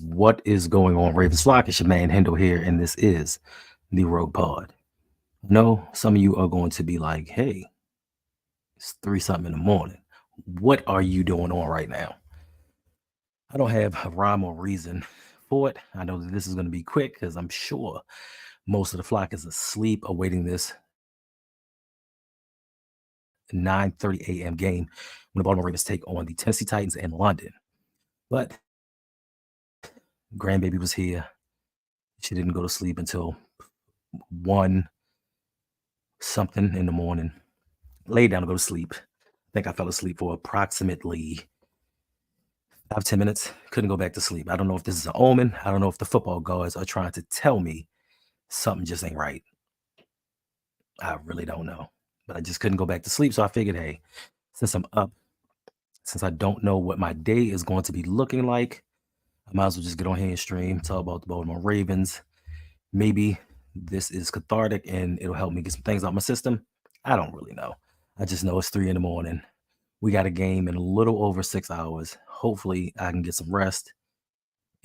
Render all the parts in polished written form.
What is going on, Ravens flock? It's your man Hendo here, and this is the RouG Pod. I know some of you are going to be like, hey, it's 3 something in the morning. What are you doing on right now? I don't have a rhyme or reason for it. I know that this is going to be quick because I'm sure most of the flock is asleep awaiting this 9:30 a.m. game when the Baltimore Ravens take on the Tennessee Titans in London. But grandbaby was here. She didn't go to sleep until 1 something in the morning. Laid down to go to sleep. I think I fell asleep for approximately 5-10 minutes. Couldn't go back to sleep. I don't know if this is an omen. I don't know if the football gods are trying to tell me something just ain't right. I really don't know. But I just couldn't go back to sleep. So I figured, hey, since I'm up, since I don't know what my day is going to be looking like, I might as well just get on here and stream, talk about the Baltimore Ravens. Maybe this is cathartic and it'll help me get some things out my system. I don't really know. I just know it's 3 in the morning. We got a game in a little over 6 hours. Hopefully, I can get some rest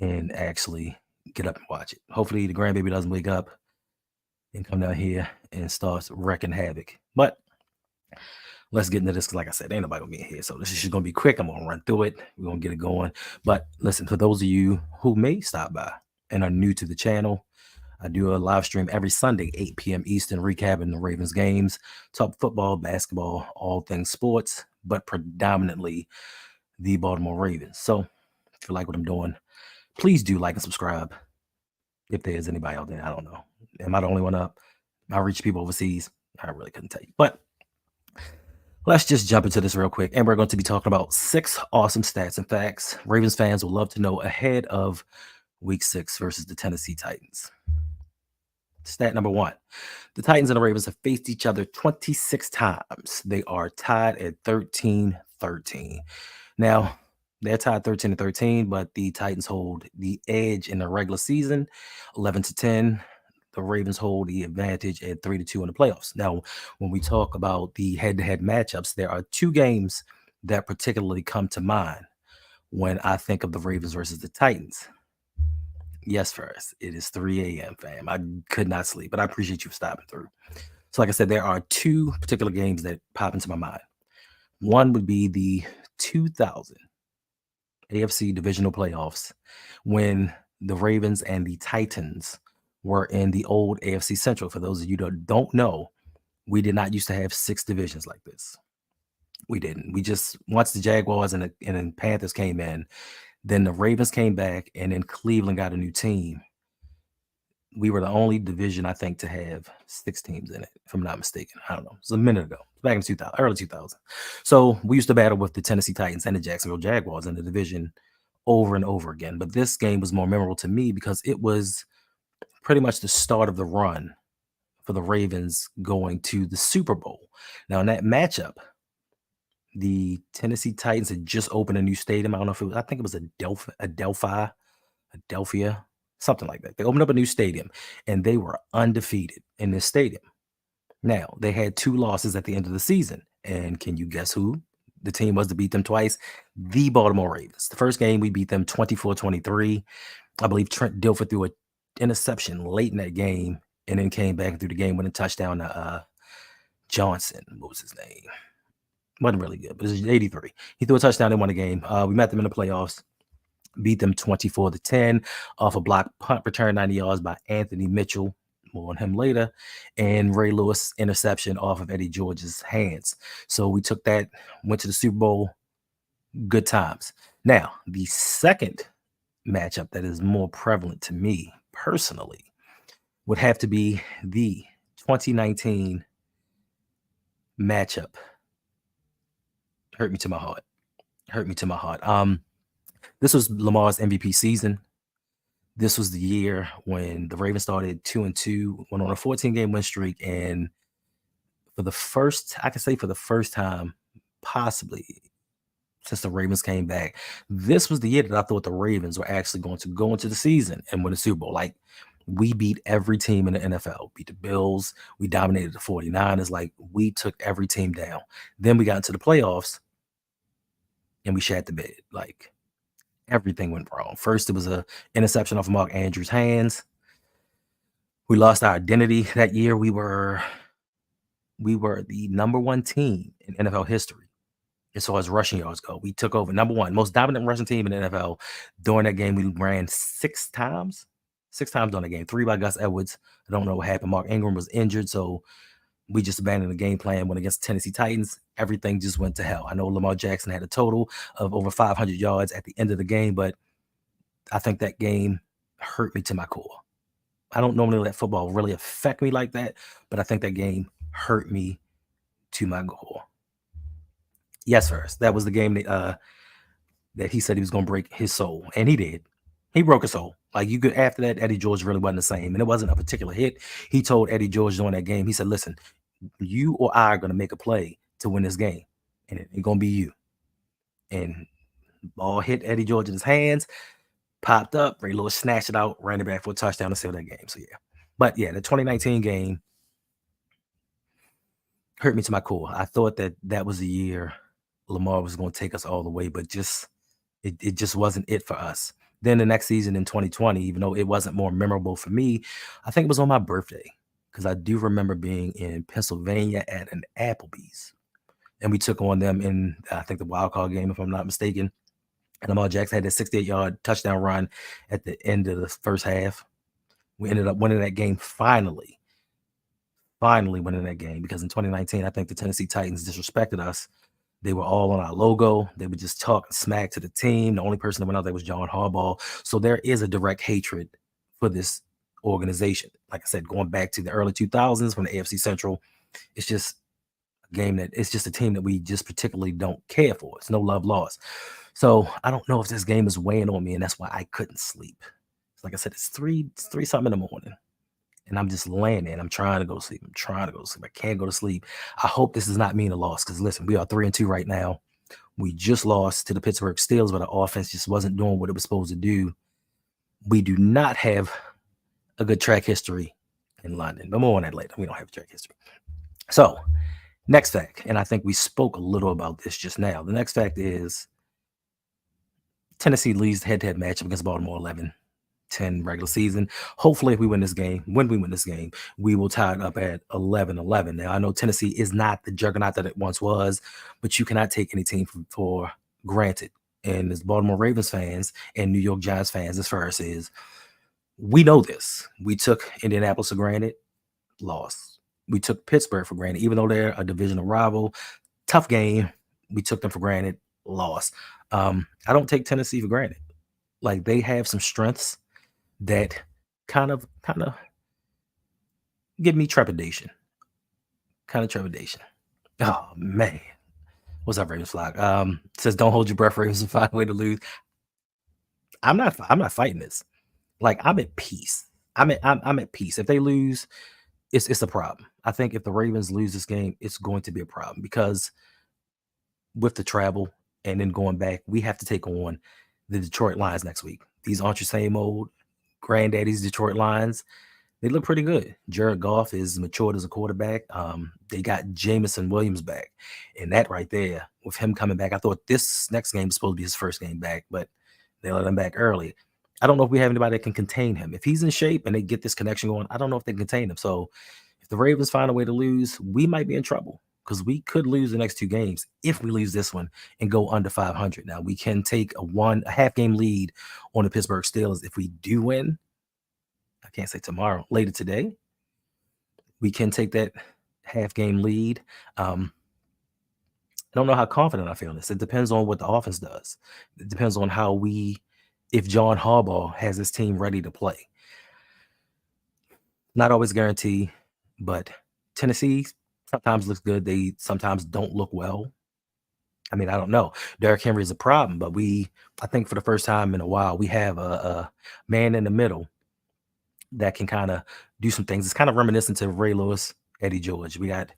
and actually get up and watch it. Hopefully, the grandbaby doesn't wake up and come down here and starts wrecking havoc. But let's get into this because, like I said, ain't nobody gonna be in here. So this is just gonna be quick. I'm gonna run through it. We're gonna get it going. But listen, for those of you who may stop by and are new to the channel, I do a live stream every Sunday, 8 p.m. Eastern, recapping the Ravens games, talk football, basketball, all things sports, but predominantly the Baltimore Ravens. So if you like what I'm doing, please do like and subscribe. If there's anybody out there, I don't know. Am I the only one up? I reach people overseas. I really couldn't tell you. But let's just jump into this real quick. And we're going to be talking about 6 awesome stats and facts Ravens fans will love to know ahead of Week 6 versus the Tennessee Titans. Stat number 1. The Titans and the Ravens have faced each other 26 times. They are tied at 13-13. Now, they're tied 13-13, but the Titans hold the edge in the regular season, 11-10. The Ravens hold the advantage at 3-2 in the playoffs. Now, when we talk about the head-to-head matchups, there are 2 games that particularly come to mind when I think of the Ravens versus the Titans. Yes, first, it is 3 a.m., fam. I could not sleep, but I appreciate you stopping through. So, like I said, there are 2 particular games that pop into my mind. One would be the 2000 AFC divisional playoffs when the Ravens and the Titans were in the old AFC Central. For those of you that don't know, we did not used to have 6 divisions like this. We didn't. We just, once the Jaguars and the Panthers came in, then the Ravens came back, and then Cleveland got a new team. We were the only division, I think, to have 6 teams in it, if I'm not mistaken. I don't know. It was a minute ago, back in 2000, early 2000. So we used to battle with the Tennessee Titans and the Jacksonville Jaguars in the division over and over again. But this game was more memorable to me because it was pretty much the start of the run for the Ravens going to the Super Bowl. Now, in that matchup, the Tennessee Titans had just opened a new stadium. I don't know if it was, I think it was Adelphia, something like that. They opened up a new stadium and they were undefeated in this stadium. Now, they had 2 losses at the end of the season. And can you guess who the team was to beat them twice? The Baltimore Ravens. The first game, we beat them 24-23. I believe Trent Dilfer threw an interception late in that game and then came back and threw the game-winning touchdown to Johnson. What was his name? Wasn't really good, but it was 83. He threw a touchdown and won the game. We met them in the playoffs, beat them 24-10 off a block punt return 90 yards by Anthony Mitchell. More on him later. And Ray Lewis interception off of Eddie George's hands. So we took that, went to the Super Bowl. Good times. Now, the second matchup that is more prevalent to me personally would have to be the 2019 matchup. Hurt me to my heart. This was Lamar's MVP season. This was the year when the Ravens started 2-2, went on a 14-game win streak, and for the first time, possibly since the Ravens came back, this was the year that I thought the Ravens were actually going to go into the season and win the Super Bowl. Like, we beat every team in the NFL. Beat the Bills. We dominated the 49ers. Like, we took every team down. Then we got into the playoffs, and we shat the bed. Like, Everything went wrong. First, it was a interception off of Mark Andrews' hands. We lost our identity that year. We were the number one team in NFL history as far as rushing yards go. We took over number one, most dominant rushing team in the NFL. During that game, we ran 6 times. 6 times during the game. 3 by Gus Edwards. I don't know what happened. Mark Ingram was injured, so we just abandoned the game plan. Went against Tennessee Titans. Everything just went to hell. I know Lamar Jackson had a total of over 500 yards at the end of the game, but I think that game hurt me to my core. I don't normally let football really affect me like that, but I think that game hurt me to my core. Yes, first. That was the game that he said he was going to break his soul, and he did. He broke his soul. Like, you could, after that, Eddie George really wasn't the same, and it wasn't a particular hit. He told Eddie George during that game, he said, "Listen, you or I are going to make a play to win this game, and it's going to be you." And ball hit Eddie George in his hands, popped up, Ray Lewis snatched it out, ran it back for a touchdown to seal that game. So yeah, but yeah, the 2019 game hurt me to my core. I thought that was the year Lamar was going to take us all the way, but it just wasn't it for us. Then the next season in 2020, even though it wasn't more memorable for me, I think it was on my birthday, because I do remember being in Pennsylvania at an Applebee's, and we took on them in, I think, the wild card game, if I'm not mistaken. And Lamar Jackson had that 68-yard touchdown run at the end of the first half. We ended up winning that game finally winning that game, because in 2019, I think the Tennessee Titans disrespected us. They were all on our logo. They would just talk smack to the team. The only person that went out there was John Harbaugh. So there is a direct hatred for this organization. Like I said, going back to the early 2000s from the AFC Central, it's just a game that it's just a team that we just particularly don't care for. It's no love lost. So I don't know if this game is weighing on me, and that's why I couldn't sleep. Like I said, it's three something in the morning, and I'm just laying there and I'm trying to go to sleep. I can't go to sleep. I hope this does not mean a loss, because listen, we are 3-2 right now. We just lost to the Pittsburgh Steelers, but the offense just wasn't doing what it was supposed to do. We do not have a good track history in London, but more on that later. We don't have a track history. So, next fact, and I think we spoke a little about this just now. The next fact is Tennessee leads the head-to-head matchup against Baltimore 11-10 regular season. Hopefully, if we win this game, when we win this game, we will tie it up at 11-11. Now, I know Tennessee is not the juggernaut that it once was, but you cannot take any team for granted. And as Baltimore Ravens fans and New York Giants fans, as far as is, we know this. We took Indianapolis for granted, lost. We took Pittsburgh for granted, even though they're a divisional rival. Tough game. We took them for granted, lost. I don't take Tennessee for granted. Like, they have some strengths that kind of give me trepidation. Oh man, what's up, Ravens Flock? Says don't hold your breath, Ravens, and find a way to lose. I'm not fighting this. Like, I'm at peace. I'm at peace. If they lose, it's a problem. I think if the Ravens lose this game, it's going to be a problem, because with the travel and then going back, we have to take on the Detroit Lions next week. These aren't your same old granddaddy's Detroit Lions. They look pretty good. Jared Goff is matured as a quarterback. They got Jameson Williams back. And that right there, with him coming back, I thought this next game was supposed to be his first game back, but they let him back early. I don't know if we have anybody that can contain him. If he's in shape and they get this connection going, I don't know if they can contain him. So if the Ravens find a way to lose, we might be in trouble, because we could lose the next 2 games if we lose this one and go under 500. Now, we can take a half game lead on the Pittsburgh Steelers if we do win. I can't say tomorrow, later today. We can take that half game lead. I don't know how confident I feel in this. It depends on what the offense does. It depends on if John Harbaugh has his team ready to play. Not always guarantee, but Tennessee sometimes looks good. They sometimes don't look well. I mean, I don't know. Derrick Henry is a problem, but I think for the first time in a while, we have a man in the middle that can kind of do some things. It's kind of reminiscent to Ray Lewis, Eddie George. We got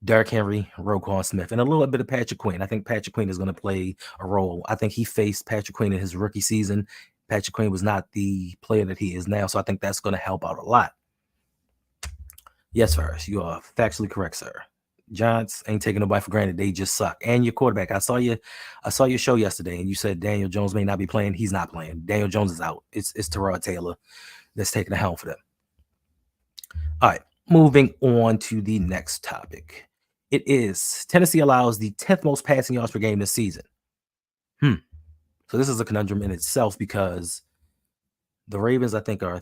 Derrick Henry, Roquan Smith, and a little bit of Patrick Queen. I think Patrick Queen is going to play a role. I think he faced Patrick Queen in his rookie season. Patrick Queen was not the player that he is now, so I think that's going to help out a lot. Yes, sir. You are factually correct, sir. Giants ain't taking nobody for granted. They just suck. And your quarterback. I saw your show yesterday, and you said Daniel Jones may not be playing. He's not playing. Daniel Jones is out. It's Terrell Taylor that's taking the helm for them. All right, moving on to the next topic. It is Tennessee allows the 10th most passing yards per game this season. So this is a conundrum in itself because the Ravens, I think, are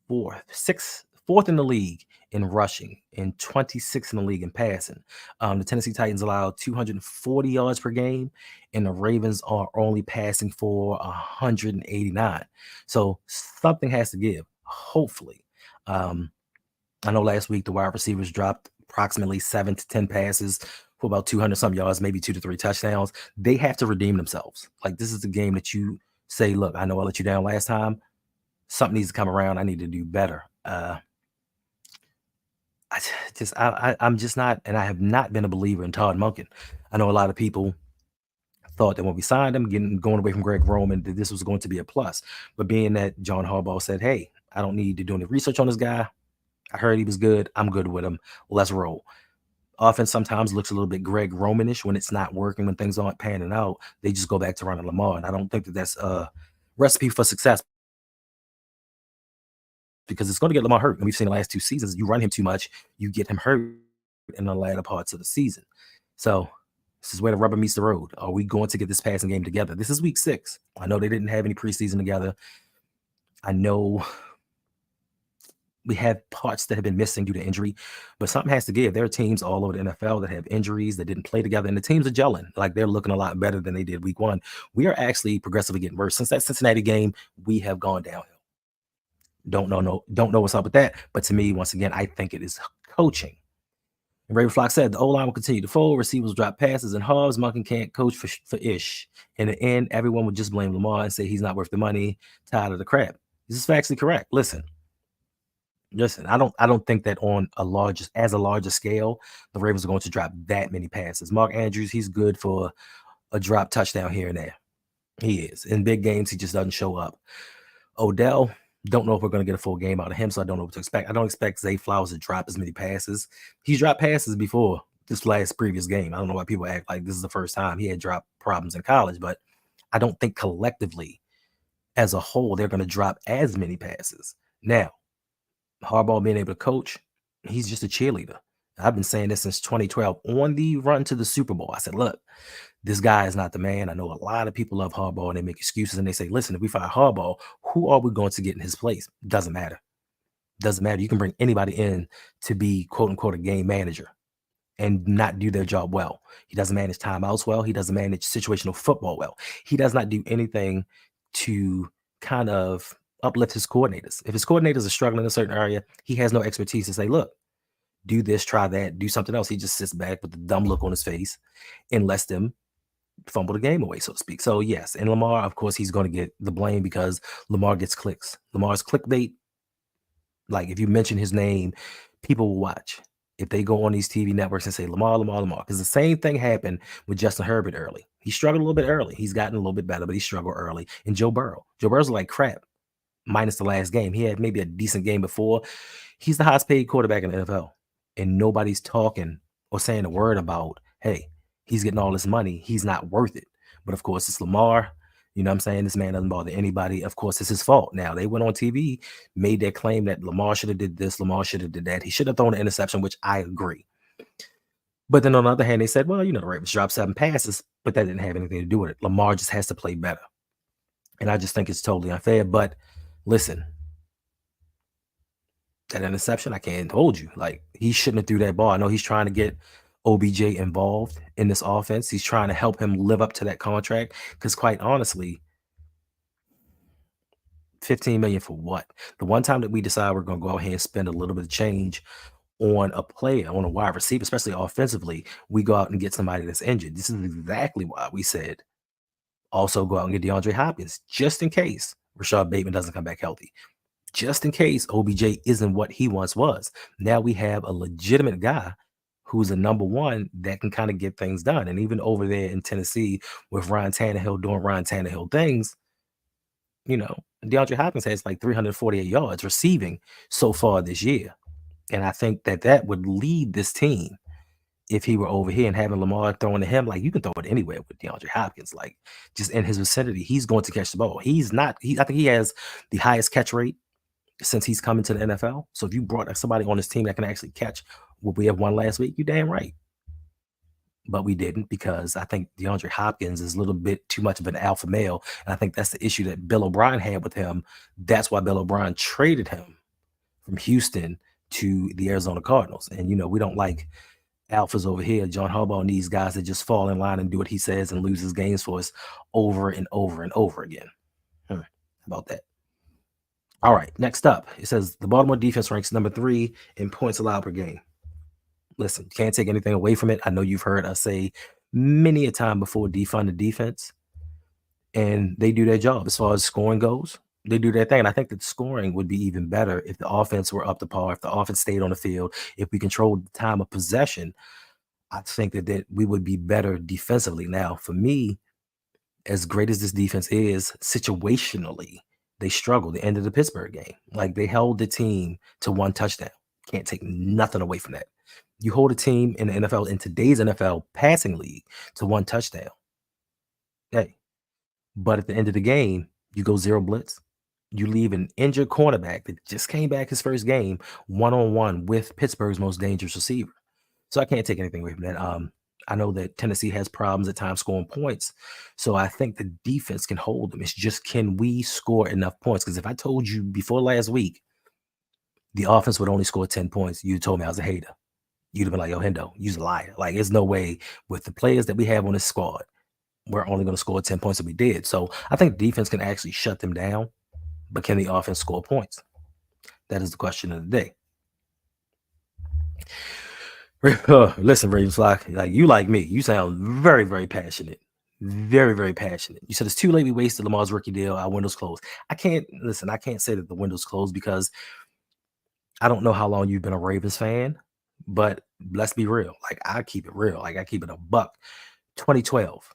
fourth in the league in rushing and 26th in the league in passing. The Tennessee Titans allow 240 yards per game, and the Ravens are only passing for 189. So something has to give, hopefully. I know last week the wide receivers dropped approximately 7 to 10 passes for about 200 some yards, maybe 2 to 3 touchdowns. They have to redeem themselves. Like, this is the game that you say, look, I know I let you down last time. Something needs to come around. I need to do better. I'm just not, and I have not been a believer in Todd Monken. I know a lot of people thought that when we signed him, going away from Greg Roman, that this was going to be a plus. But being that John Harbaugh said, hey, I don't need to do any research on this guy. I heard he was good. I'm good with him. Let's roll. Offense sometimes looks a little bit Greg Romanish when it's not working, when things aren't panning out. They just go back to running Lamar. And I don't think that that's a recipe for success, because it's going to get Lamar hurt. And we've seen the last 2 seasons, you run him too much, you get him hurt in the latter parts of the season. So this is where the rubber meets the road. Are we going to get this passing game together? This is week 6. I know they didn't have any preseason together. I know we have parts that have been missing due to injury, but something has to give. There are teams all over the NFL that have injuries that didn't play together, and the teams are gelling. Like, they're looking a lot better than they did week 1. We are actually progressively getting worse. Since that Cincinnati game, we have gone downhill. Don't know what's up with that. But to me, once again, I think it is coaching. And Raven Flock said the O-line will continue to fold, receivers drop passes and halves. Monken can't coach for ish. In the end, everyone would just blame Lamar and say he's not worth the money, tired of the crap. This is factually correct. Listen, I don't think that on a larger scale, the Ravens are going to drop that many passes. Mark Andrews, he's good for a drop touchdown here and there. He is. In big games, he just doesn't show up. Odell, don't know if we're going to get a full game out of him, so I don't know what to expect. I don't expect Zay Flowers to drop as many passes. He's dropped passes before this previous game. I don't know why people act like this is the first time. He had dropped problems in college, but I don't think collectively as a whole they're going to drop as many passes. Now, Harbaugh being able to coach, he's just a cheerleader. I've been saying this since 2012 on the run to the Super Bowl. I said, look, this guy is not the man. I know a lot of people love Harbaugh and they make excuses and they say, listen, if we fire Harbaugh, who are we going to get in his place? Doesn't matter. Doesn't matter. You can bring anybody in to be, quote unquote, a game manager and not do their job well. He doesn't manage timeouts well. He doesn't manage situational football well. He does not do anything to kind of uplift his coordinators. If his coordinators are struggling in a certain area, he has no expertise to say, look, do this, try that, do something else. He just sits back with a dumb look on his face and lets them fumble the game away, so to speak. So yes, and Lamar, of course, he's going to get the blame because Lamar gets clicks. Lamar's clickbait. Like, if you mention his name, people will watch. If they go on these TV networks and say Lamar, because the same thing happened with Justin Herbert early. He struggled a little bit early. He's gotten a little bit better, but he struggled early. And Joe Burrow's like crap, minus the last game. He had maybe a decent game before. He's the highest paid quarterback in the NFL, and nobody's talking or saying a word about, hey, he's getting all this money, he's not worth it. But of course, it's Lamar. You know what I'm saying? This man doesn't bother anybody. Of course, it's his fault. Now, they went on TV, made their claim that Lamar should have did this, Lamar should have did that. He should have thrown an interception, which I agree. But then on the other hand, they said, well, the Ravens dropped 7 passes, but that didn't have anything to do with it. Lamar just has to play better. And I just think it's totally unfair. But listen, that interception, I can't hold you. Like, he shouldn't have threw that ball. I know he's trying to get OBJ involved in this offense. He's trying to help him live up to that contract. Because quite honestly, $15 million for what? The one time that we decide we're going to go ahead and spend a little bit of change on a player, on a wide receiver, especially offensively, we go out and get somebody that's injured. This is exactly why we said also go out and get DeAndre Hopkins, just in case Rashad Bateman doesn't come back healthy. Just in case OBJ isn't what he once was. Now we have a legitimate guy who's a number one that can kind of get things done. And even over there in Tennessee with Ryan Tannehill doing Ryan Tannehill things, DeAndre Hopkins has like 348 yards receiving so far this year. And I think that would lead this team if he were over here and having Lamar throwing to him, like you can throw it anywhere with DeAndre Hopkins, like just in his vicinity, he's going to catch the ball. He's not. I think he has the highest catch rate since he's come into the NFL. So if you brought somebody on this team that can actually catch what we have won last week, you damn right. But we didn't because I think DeAndre Hopkins is a little bit too much of an alpha male. And I think that's the issue that Bill O'Brien had with him. That's why Bill O'Brien traded him from Houston to the Arizona Cardinals. And, we don't like alphas over here. John Harbaugh needs guys that just fall in line and do what he says and loses games for us over and over and over again. How about that? All right, next up, it says the Baltimore defense ranks number 3 in points allowed per game. Listen, can't take anything away from it. I know you've heard us say many a time before, defund the defense, and they do their job as far as scoring goes. They do their thing, and I think that scoring would be even better if the offense were up to par, if the offense stayed on the field, if we controlled the time of possession. I think that we would be better defensively. Now, for me, as great as this defense is, situationally, they struggled. The end of the Pittsburgh game, like they held the team to 1 touchdown. Can't take nothing away from that. You hold a team in the NFL, in today's NFL passing league, to 1 touchdown. Hey, but at the end of the game, you go 0 blitz. You leave an injured cornerback that just came back his first game one-on-one with Pittsburgh's most dangerous receiver. So I can't take anything away from that. I know that Tennessee has problems at times scoring points. So I think the defense can hold them. It's just, can we score enough points? Because if I told you before last week the offense would only score 10 points, you told me I was a hater. You'd have been like, yo, Hendo, you're a liar. Like, there's no way with the players that we have on this squad, we're only going to score 10 points that we did. So I think defense can actually shut them down, but can the offense score points? That is the question of the day. Listen, Ravens flock, like you like me, you sound very, very passionate. Very, very passionate. You said it's too late. We wasted Lamar's rookie deal. Our window's closed. I can't say that the window's closed because I don't know how long you've been a Ravens fan, but let's be real. Like, I keep it real. Like, I keep it a buck. 2012.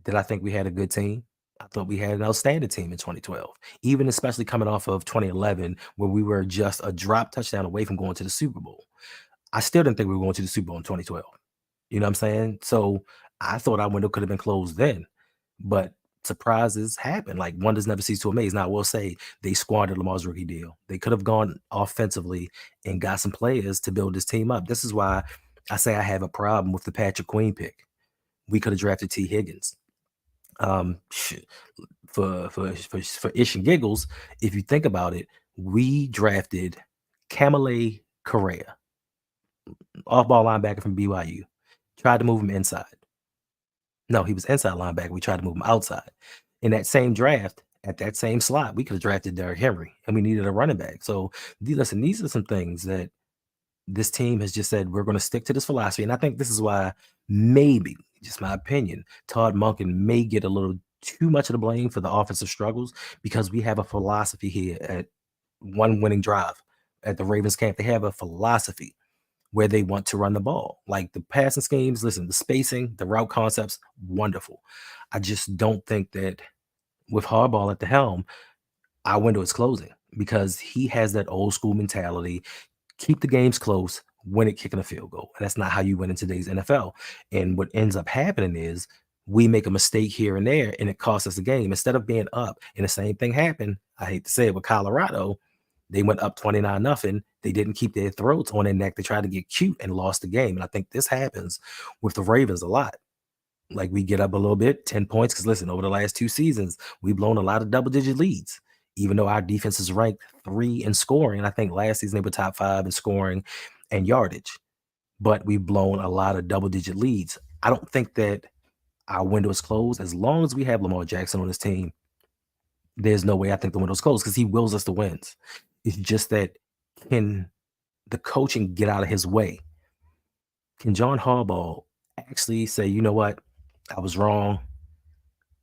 Did I think we had a good team? I thought we had an outstanding team in 2012, even especially coming off of 2011, where we were just a drop touchdown away from going to the Super Bowl. I still didn't think we were going to the Super Bowl in 2012. You know what I'm saying? So I thought our window could have been closed then, but surprises happen. Like, wonders never cease to amaze. Now, I will say they squandered Lamar's rookie deal. They could have gone offensively and got some players to build this team up. This is why I say I have a problem with the Patrick Queen pick. We could have drafted T. Higgins. For ish and giggles, if you think about it, we drafted Kamale Correa, off-ball linebacker from BYU. Tried to move him inside. No, he was inside linebacker. We tried to move him outside. In that same draft, at that same slot, we could have drafted Derrick Henry, and we needed a running back. So, listen, these are some things that this team has just said, we're going to stick to this philosophy. And I think this is why, maybe, just my opinion, Todd Monken may get a little too much of the blame for the offensive struggles, because we have a philosophy here at one winning drive at the Ravens camp. They have a philosophy where they want to run the ball. Like, the passing schemes, listen, the spacing, the route concepts, wonderful. I just don't think that with Harbaugh at the helm, our window is closing, because he has that old school mentality. Keep the games close, win it kicking a field goal. And that's not how you win in today's NFL. And what ends up happening is we make a mistake here and there, and it costs us a game. Instead of being up, and the same thing happened, I hate to say it, with Colorado. They went up 29-0. They didn't keep their throats on their neck. They tried to get cute and lost the game. And I think this happens with the Ravens a lot. Like, we get up a little bit, 10 points, because listen, over the last 2 seasons, we've blown a lot of double-digit leads, even though our defense is ranked 3 in scoring. And I think last season they were top 5 in scoring and yardage. But we've blown a lot of double-digit leads. I don't think that our window is closed. As long as we have Lamar Jackson on this team, there's no way I think the window's closed, because he wills us to wins. It's just that, can the coaching get out of his way? Can John Harbaugh actually say, you know what, I was wrong,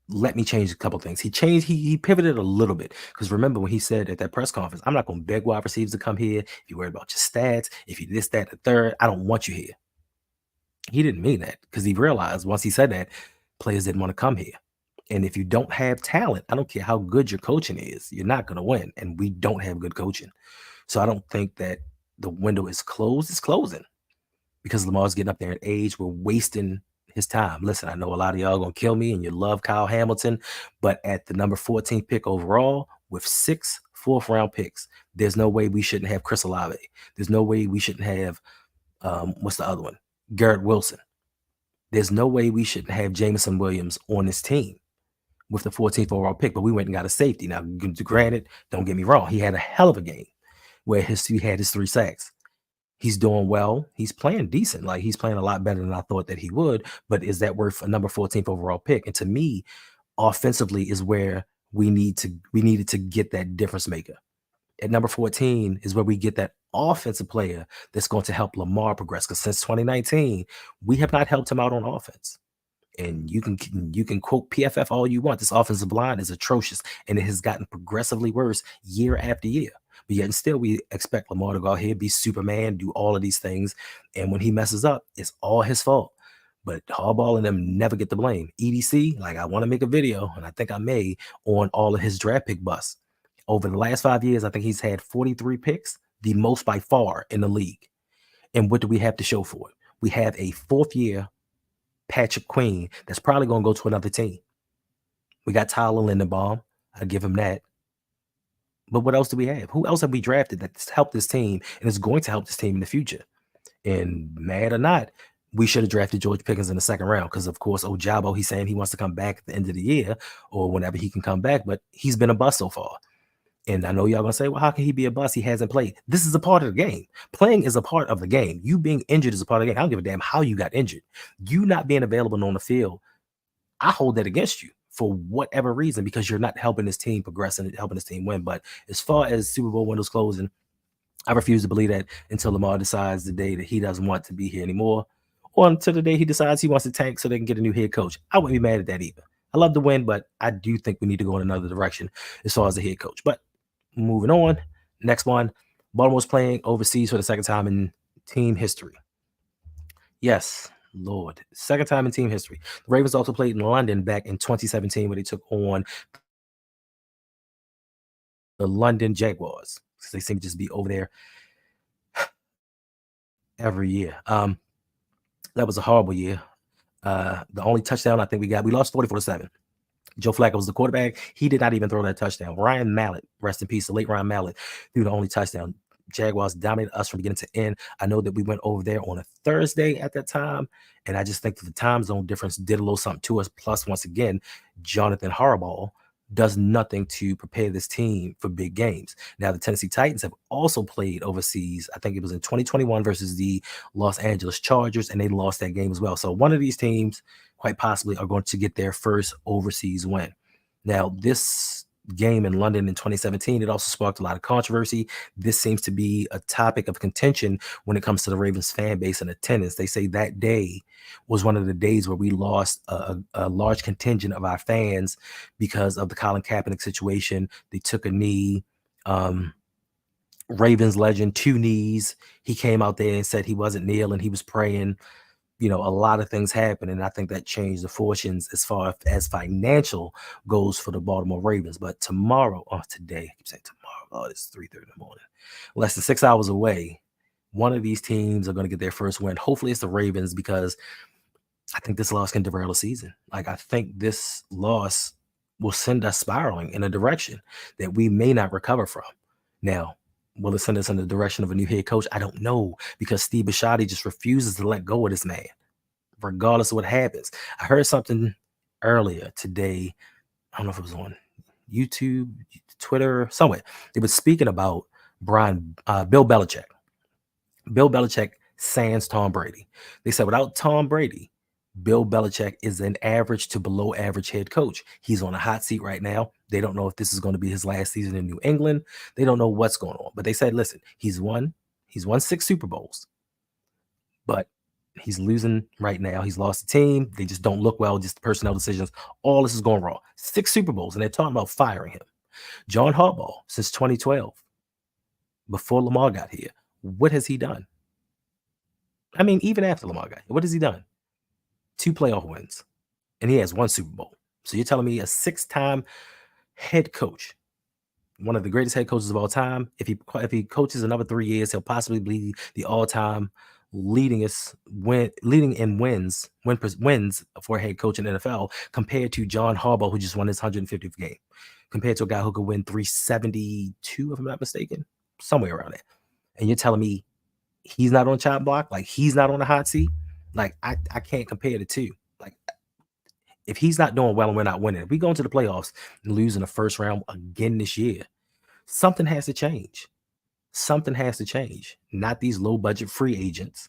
let me change a couple things? He pivoted a little bit, because remember when he said at that press conference, I'm not going to beg wide receivers to come here. If you worry about your stats, if you this, that, the third, I don't want you here. He didn't mean that, because he realized once he said that, players didn't want to come here. And if you don't have talent, I don't care how good your coaching is, you're not going to win. And we don't have good coaching. So I don't think that the window is closed. It's closing. because Lamar's getting up there in age. We're wasting his time. Listen, I know a lot of y'all gonna kill me and you love Kyle Hamilton, but at the number 14 pick overall, with 6 fourth-round picks, there's no way we shouldn't have Chris Olave. There's no way we shouldn't have what's the other one? Garrett Wilson. There's no way we shouldn't have Jameson Williams on this team with the 14th overall pick, but we went and got a safety. Now, granted, don't get me wrong, he had a hell of a game where he had his 3 sacks. He's doing well. He's playing decent. Like, he's playing a lot better than I thought that he would. But is that worth a number 14th overall pick? And to me, offensively is where we needed to get that difference maker. At number 14 is where we get that offensive player that's going to help Lamar progress. Because since 2019, we have not helped him out on offense. And you can quote PFF all you want. This offensive line is atrocious, and it has gotten progressively worse year after year. But yet, and still, we expect Lamar to go out here, be Superman, do all of these things, and when he messes up, it's all his fault. But Harbaugh and them never get the blame. EDC, like, I want to make a video, and I think I may, on all of his draft pick busts. Over the last 5 years, I think he's had 43 picks, the most by far in the league. And what do we have to show for it? We have a 4th-year Patrick Queen that's probably going to go to another team. We got Tyler Lindenbaum. I give him that. But what else do we have? Who else have we drafted that's helped this team and is going to help this team in the future? And mad or not, we should have drafted George Pickens in the 2nd round because, of course, Ojabo, he's saying he wants to come back at the end of the year or whenever he can come back, but he's been a bust so far. And I know y'all gonna say, well, how can he be a bust? He hasn't played. This is a part of the game. Playing is a part of the game. You being injured is a part of the game. I don't give a damn how you got injured. You not being available on the field, I hold that against you for whatever reason because you're not helping this team progress and helping this team win. But as far as Super Bowl windows closing, I refuse to believe that until Lamar decides the day that he doesn't want to be here anymore, or until the day he decides he wants to tank so they can get a new head coach. I wouldn't be mad at that either. I love to win, but I do think we need to go in another direction as far as the head coach. But moving on, next one, Baltimore's playing overseas for the 2nd time in team history. Yes, Lord, 2nd time in team history. The Ravens also played in London back in 2017 where they took on the London Jaguars. They seem to just be over there every year. That was a horrible year. The only touchdown I think we lost 44-7. Joe Flacco was the quarterback. He did not even throw that touchdown. Ryan Mallett, rest in peace, the late Ryan Mallett, threw the only touchdown. Jaguars dominated us from beginning to end. I know that we went over there on a Thursday at that time, and I just think that the time zone difference did a little something to us. Plus, once again, Jonathan Harbaugh does nothing to prepare this team for big games. Now, the Tennessee Titans have also played overseas. I think it was in 2021 versus the Los Angeles Chargers, and they lost that game as well. So one of these teams quite possibly are going to get their first overseas win. Now, this game in London in 2017, it also sparked a lot of controversy. This seems to be a topic of contention when it comes to the Ravens fan base and attendance. They say that day was one of the days where we lost a large contingent of our fans because of the Colin Kaepernick situation. They took a knee. Ravens legend, 2 knees. He came out there and said he wasn't kneeling, he was praying. A lot of things happened, and I think that changed the fortunes as far as financial goes for the Baltimore Ravens. But today, I keep saying tomorrow. It's 3:30 in the morning. Less than 6 hours away. One of these teams are going to get their first win. Hopefully, it's the Ravens because I think this loss can derail the season. Like, I think this loss will send us spiraling in a direction that we may not recover from. Now, will it send us in the direction of a new head coach? I don't know, because Steve Bisciotti just refuses to let go of this man, regardless of what happens. I heard something earlier today. I don't know if it was on YouTube, Twitter, somewhere. They were speaking about Bill Belichick. Bill Belichick sans Tom Brady. They said without Tom Brady, Bill Belichick is an average to below average head coach. He's on a hot seat right now. They don't know if this is going to be his last season in New England. They don't know what's going on. But they said, listen, he's won 6 Super Bowls. But he's losing right now. He's lost the team. They just don't look well, just personnel decisions. All this is going wrong. 6 Super Bowls, and they're talking about firing him. John Harbaugh, since 2012, before Lamar got here, what has he done? I mean, even after Lamar got here, what has he done? 2 playoff wins, and he has 1 Super Bowl. So you're telling me a 6-time head coach, one of the greatest head coaches of all time, if he coaches another 3 years, he'll possibly be the all-time leading in wins for a head coach in the NFL compared to John Harbaugh, who just won his 150th game, compared to a guy who could win 372, if I'm not mistaken, somewhere around there. And you're telling me he's not on chop block, like he's not on the hot seat? Like I can't compare the two. Like if he's not doing well and we're not winning, if we go into the playoffs and lose in the first round again this year, something has to change. Something has to change. Not these low budget free agents,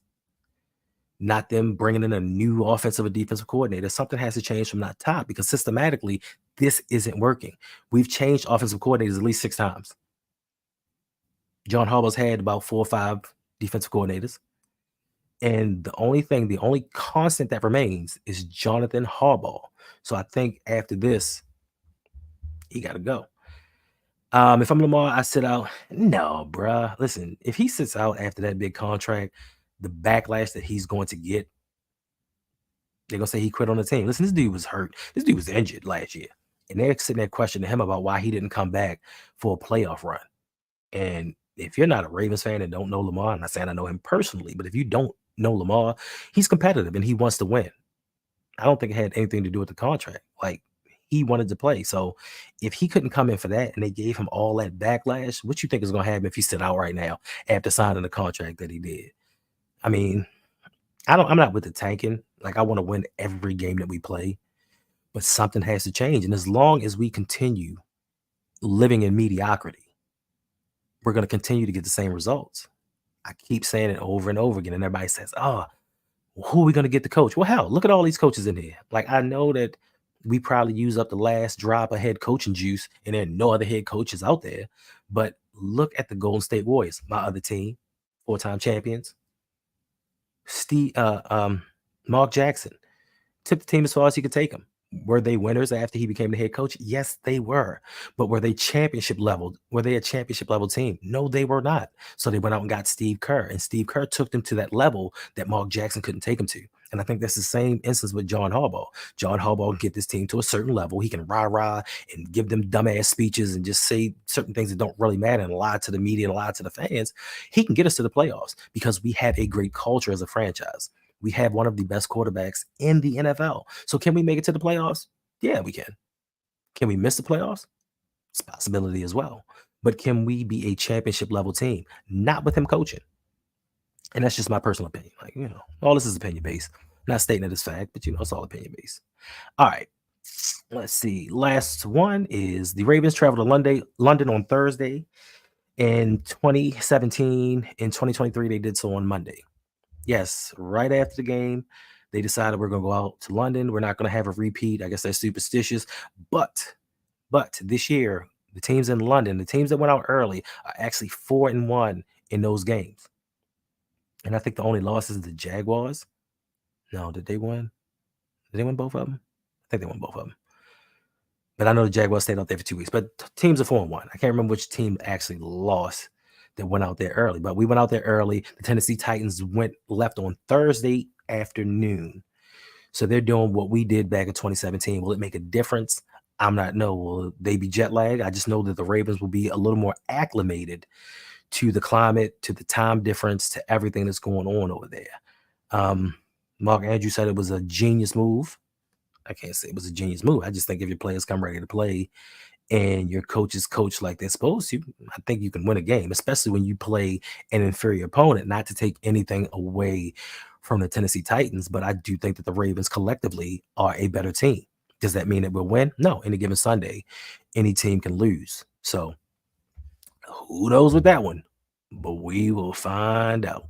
not them bringing in a new offensive or defensive coordinator. Something has to change from that top because systematically, this isn't working. We've changed offensive coordinators at least 6 times. John Harbaugh's had about 4 or 5 defensive coordinators. And the only constant that remains is Jonathan Harbaugh. So I think after this, he got to go. If I'm Lamar, I sit out. No, bruh. Listen, if he sits out after that big contract, the backlash that he's going to get, they're going to say he quit on the team. Listen, this dude was hurt. This dude was injured last year. And they're sitting there questioning him about why he didn't come back for a playoff run. And if you're not a Ravens fan and don't know Lamar, I'm not saying I know him personally, but if you don't know Lamar, he's competitive and he wants to win. I don't think it had anything to do with the contract. Like, he wanted to play. So if he couldn't come in for that and they gave him all that backlash, what you think is going to happen if he sit out right now after signing the contract that he did? I mean, I'm not with the tanking. Like, I want to win every game that we play, but something has to change. And as long as we continue living in mediocrity, we're going to continue to get the same results. I keep saying it over and over again, and everybody says, "Oh, who are we going to get the coach?" Well, hell, look at all these coaches in here. Like, I know that we probably use up the last drop of head coaching juice, and there are no other head coaches out there. But look at the Golden State Warriors, my other team, 4-time champions. Mark Jackson took the team as far as he could take them. Were they winners after he became the head coach? Yes, they were. But were they championship level? Were they a championship level team? No, they were not. So they went out and got Steve Kerr, and Steve Kerr took them to that level that Mark Jackson couldn't take them to. And I think that's the same instance with John Harbaugh. John Harbaugh can get this team to a certain level. He can rah-rah and give them dumbass speeches and just say certain things that don't really matter and lie to the media and lie to the fans. He can get us to the playoffs because we have a great culture as a franchise. We have one of the best quarterbacks in the NFL. So can we make it to the playoffs? Yeah, we can. Can we miss the playoffs? It's a possibility as well. But can we be a championship level team? Not with him coaching. And that's just my personal opinion. Like, all this is opinion based. Not stating it as fact, but it's all opinion based. All right. Let's see. Last one is the Ravens traveled to London on Thursday. In 2017, in 2023, they did so on Monday. Yes, right after the game, they decided we're going to go out to London. We're not going to have a repeat. I guess that's superstitious. But this year, the teams in London, the teams that went out early, are actually 4-1 in those games. And I think the only loss is the Jaguars. No, did they win? Did they win both of them? I think they won both of them. But I know the Jaguars stayed out there for 2 weeks. But teams are 4-1. I can't remember which team actually lost that went out there early. But we went out there early. The Tennessee Titans left on Thursday afternoon. So they're doing what we did back in 2017. Will it make a difference? I'm not know. Will they be jet lagged? I just know that the Ravens will be a little more acclimated to the climate, to the time difference, to everything that's going on over there. Mark Andrews said it was a genius move. I can't say it was a genius move. I just think if your players come ready to play and your coaches coach like they're supposed to, I think you can win a game, especially when you play an inferior opponent. Not to take anything away from the Tennessee Titans, but I do think that the Ravens collectively are a better team. Does that mean that we'll win? No. Any given Sunday, any team can lose. So who knows with that one? But we will find out.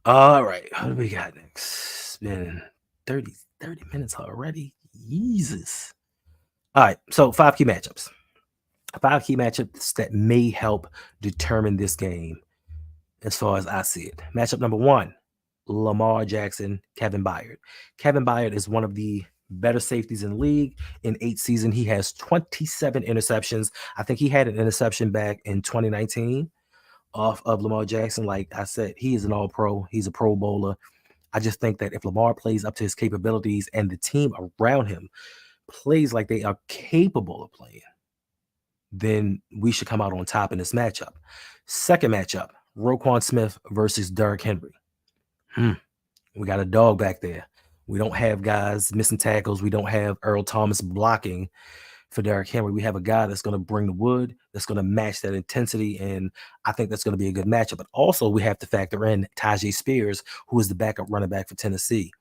All right. What do we got next? It's been 30 minutes already. Jesus. All right. So 5 key matchups. 5 key matchups that may help determine this game as far as I see it. Matchup number 1, Lamar Jackson, Kevin Byard. Kevin Byard is one of the better safeties in the league. In 8 seasons, he has 27 interceptions. I think he had an interception back in 2019 off of Lamar Jackson. Like I said, he is an all-pro. He's a pro bowler. I just think that if Lamar plays up to his capabilities and the team around him plays like they are capable of playing, then we should come out on top in this matchup. Second matchup, Roquan Smith versus Derrick Henry. Mm, we got a dog back there. We don't have guys missing tackles. We don't have Earl Thomas blocking for Derrick Henry. We have a guy that's going to bring the wood, that's going to match that intensity, and I think that's going to be a good matchup. But also, we have to factor in Tajay Spears, who is the backup running back for Tennessee.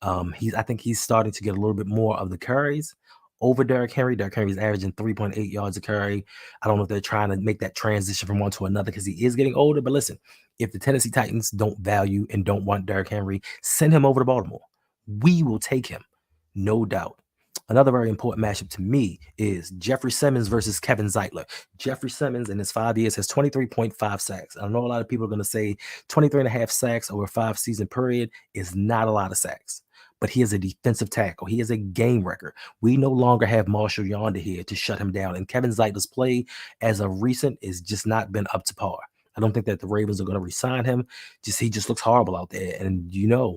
I think he's starting to get a little bit more of the carries over Derrick Henry. Derrick Henry's averaging 3.8 yards a carry. I don't know if they're trying to make that transition from one to another because he is getting older. But listen, if the Tennessee Titans don't value and don't want Derrick Henry, send him over to Baltimore. We will take him, no doubt. Another very important matchup to me is Jeffrey Simmons versus Kevin Zeitler. Jeffrey Simmons in his 5 years has 23.5 sacks. I know a lot of people are going to say 23 and a half sacks over a 5-season period is not a lot of sacks, but he is a defensive tackle. He is a game wrecker. We no longer have Marshall Yonder here to shut him down. And Kevin Zeitler's play as of recent is just not been up to par. I don't think that the Ravens are going to re-sign him. He just looks horrible out there. And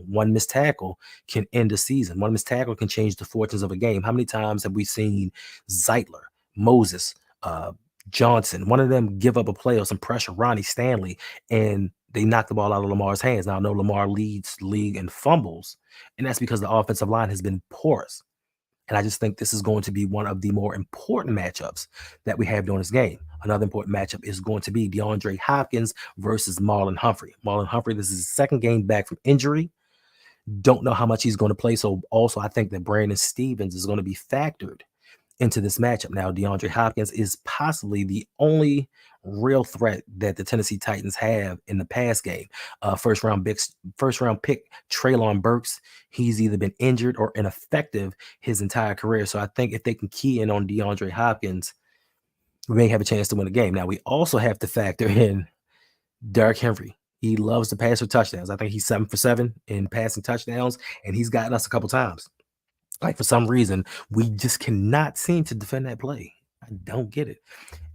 one missed tackle can end a season. One missed tackle can change the fortunes of a game. How many times have we seen Zeitler, Moses, Johnson, one of them give up a play or some pressure, Ronnie Stanley, and they knock the ball out of Lamar's hands? Now, I know Lamar leads the league in fumbles, and that's because the offensive line has been porous. And I just think this is going to be one of the more important matchups that we have during this game. Another important matchup is going to be DeAndre Hopkins versus Marlon Humphrey. Marlon Humphrey, this is his second game back from injury. Don't know how much he's going to play. So also, I think that Brandon Stevens is going to be factored into this matchup. Now, DeAndre Hopkins is possibly the only real threat that the Tennessee Titans have in the pass game. First round pick Treylon Burks, he's either been injured or ineffective his entire career. So I think if they can key in on DeAndre Hopkins, we may have a chance to win the game. Now, we also have to factor in Derrick Henry. He loves to pass for touchdowns. I think he's 7 for 7 in passing touchdowns, and he's gotten us a couple times. Like, for some reason, we just cannot seem to defend that play. I don't get it.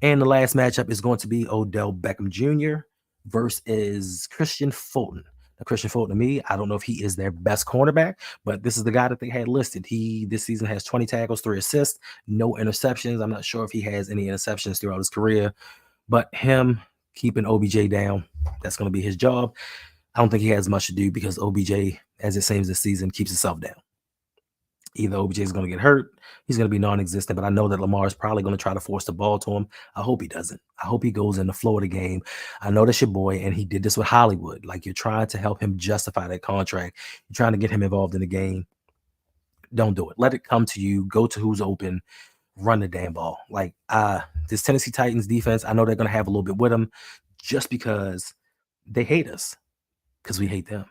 And the last matchup is going to be Odell Beckham Jr. versus Christian Fulton. Now, Christian Fulton, to me, I don't know if he is their best cornerback, but this is the guy that they had listed. He, this season, has 20 tackles, 3 assists, no interceptions. I'm not sure if he has any interceptions throughout his career, but him keeping OBJ down, that's going to be his job. I don't think he has much to do because OBJ, as it seems this season, keeps himself down. Either OBJ is going to get hurt, he's going to be non-existent, but I know that Lamar is probably going to try to force the ball to him. I hope he doesn't. I hope he goes in the flow of the game. I know that's your boy, and he did this with Hollywood. Like, you're trying to help him justify that contract. You're trying to get him involved in the game. Don't do it. Let it come to you. Go to who's open. Run the damn ball. Like, this Tennessee Titans defense, I know they're going to have a little bit with them just because they hate us, because we hate them.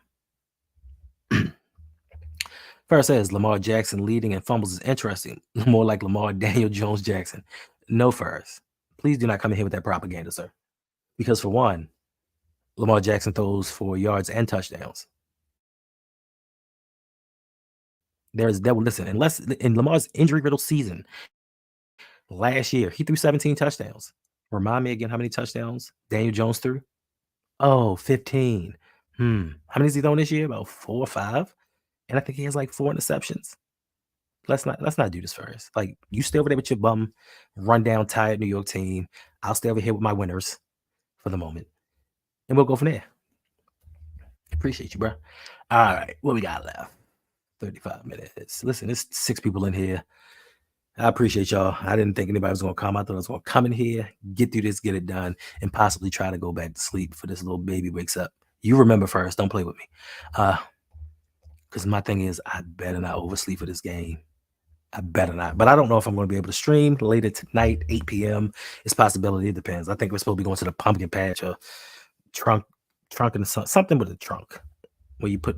First says Lamar Jackson leading in fumbles is interesting. More like Lamar Daniel Jones Jackson. No, first. Please do not come in here with that propaganda, sir. Because for one, Lamar Jackson throws for yards and touchdowns. Listen, unless in Lamar's injury-riddled season last year, he threw 17 touchdowns. Remind me again how many touchdowns Daniel Jones threw? Oh, 15. How many has he thrown this year? About 4 or 5. And I think he has like 4 interceptions. Let's not do this first. Like, you stay over there with your bum, run down, tired New York team. I'll stay over here with my winners for the moment, and we'll go from there. Appreciate you, bro. All right, what we got left? 35 minutes. Listen, there's 6 people in here. I appreciate y'all. I didn't think anybody was going to come. I thought I was going to come in here, get through this, get it done, and possibly try to go back to sleep before this little baby wakes up. You remember first. Don't play with me. Because my thing is, I better not oversleep for this game. I better not. But I don't know if I'm going to be able to stream later tonight, 8 p.m. It's a possibility. It depends. I think we're supposed to be going to the pumpkin patch or trunk and something with a trunk where you put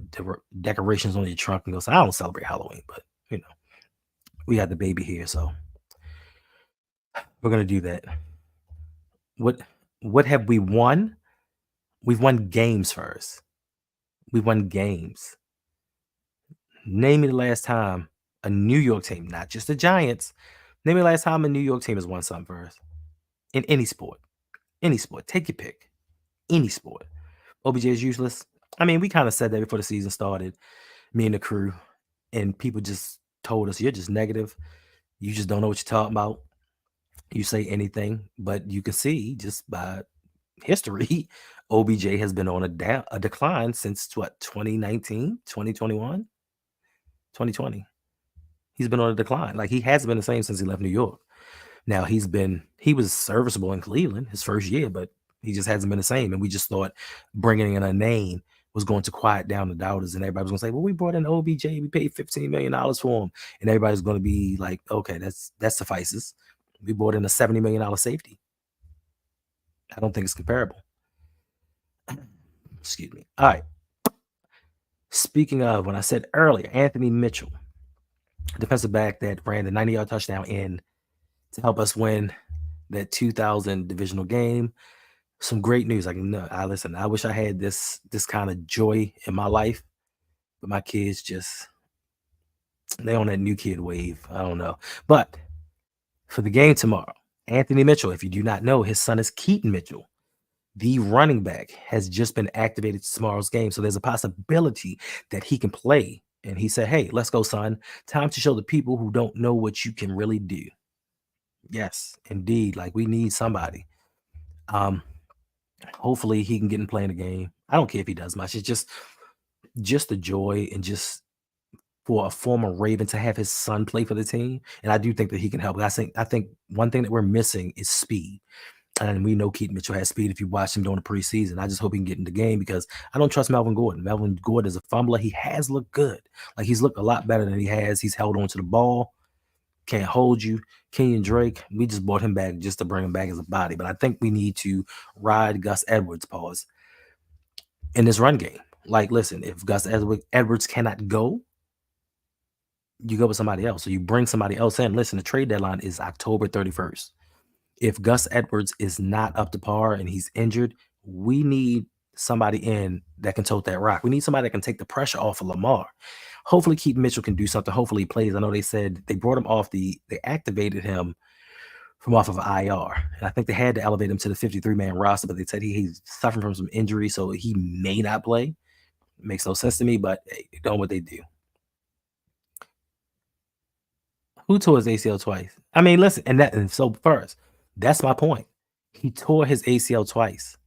decorations on your trunk and go. So I don't celebrate Halloween, but we got the baby here, so we're gonna do that. What have we won? We've won games first. We've won games. Name me the last time a New York team, not just the Giants. Name me the last time a New York team has won something first. In any sport. Any sport. Take your pick. Any sport. OBJ is useless. I mean, we kind of said that before the season started, me and the crew, and people just told us, you're just negative. You just don't know what you're talking about. You say anything, but you can see just by history, OBJ has been on a decline since what, 2019, 2021, 2020. He's been on a decline. Like, he hasn't been the same since he left New York. Now he was serviceable in Cleveland his first year, but he just hasn't been the same. And we just thought bringing in a name was going to quiet down the doubters, and everybody was going to say, "Well, we brought in OBJ, we paid $15 million for him," and everybody's going to be like, "Okay, that suffices." We brought in a $70 million safety. I don't think it's comparable. Excuse me. All right. Speaking of, when I said earlier, Anthony Mitchell, defensive back that ran the 90-yard touchdown in to help us win that 2000 divisional game. Some great news. Listen, I wish I had this kind of joy in my life, but my kids they on that new kid wave. I don't know. But for the game tomorrow, Anthony Mitchell, if you do not know, his son is Keaton Mitchell. The running back has just been activated to tomorrow's game. So there's a possibility that he can play. And he said, "Hey, let's go, son. Time to show the people who don't know what you can really do." Yes, indeed. Like, we need somebody. Hopefully he can get and play in the game. I don't care if he does much. It's just the joy, and just for a former Raven to have his son play for the team. And I do think that he can help. I think one thing that we're missing is speed. And we know Keaton Mitchell has speed if you watch him during the preseason. I just hope he can get in the game, because I don't trust Melvin Gordon. Melvin Gordon is a fumbler. He has looked good. Like, he's looked a lot better than he has. He's held on to the ball. Can't hold you. Kenyon Drake, we just brought him back just to bring him back as a body. But I think we need to ride Gus Edwards' pause in this run game. Like, listen, if Gus Edwards cannot go, you go with somebody else. So you bring somebody else in. Listen, the trade deadline is October 31st. If Gus Edwards is not up to par and he's injured, we need somebody in that can tote that rock. We need somebody that can take the pressure off of Lamar. Hopefully Keaton Mitchell can do something. Hopefully he plays. I know they said they brought him off they activated him from off of IR. And I think they had to elevate him to the 53-man roster, but they said he's suffering from some injury, so he may not play. It makes no sense to me, but hey, they're doing what they do. Who tore his ACL twice? I mean, listen, and so first, that's my point. He tore his ACL twice.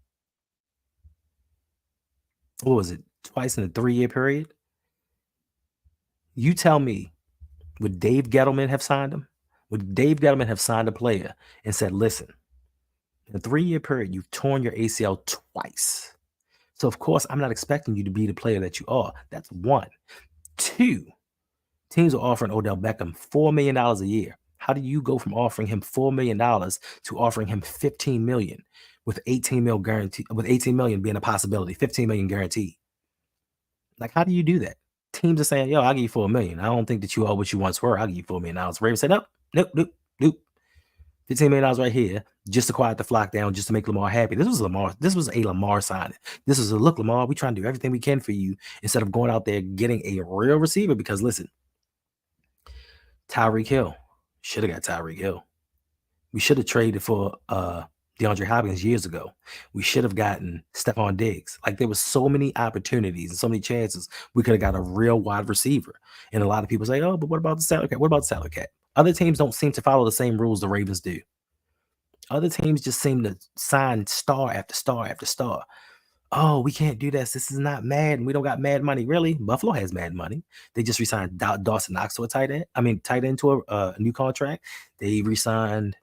What was it? Twice in a 3-year period? You tell me, would Dave Gettleman have signed him? Would Dave Gettleman have signed a player and said, "Listen, in a 3-year period, you've torn your ACL twice. So, of course, I'm not expecting you to be the player that you are." That's one. Two, teams are offering Odell Beckham $4 million a year. How do you go from offering him $4 million to offering him $15 million with $18 million guarantee, with $18 million being a possibility, $15 million guaranteed? Like, how do you do that? Teams are saying, "Yo, I'll give you $4 million. I don't think that you are what you once were. I'll give you $4 million." Ravens said, "Nope, nope, nope, nope. $15 million right here just to quiet the flock down, just to make Lamar happy." This was a Lamar signing. This was a look, Lamar, we trying to do everything we can for you, instead of going out there getting a real receiver. Because listen, Tyreek Hill, should have got Tyreek Hill. We should have traded for DeAndre Hopkins years ago. We should have gotten Stephon Diggs. Like, there was so many opportunities and so many chances we could have got a real wide receiver. And a lot of people say, "Oh, but what about the salary cap? What about the salary cap?" Other teams don't seem to follow the same rules the Ravens do. Other teams just seem to sign star after star after star. "Oh, we can't do this. This is not Madden. We don't got mad money." Really? Buffalo has mad money. They just re-signed Dawson Knox to a tight end to a new contract. They re-signed,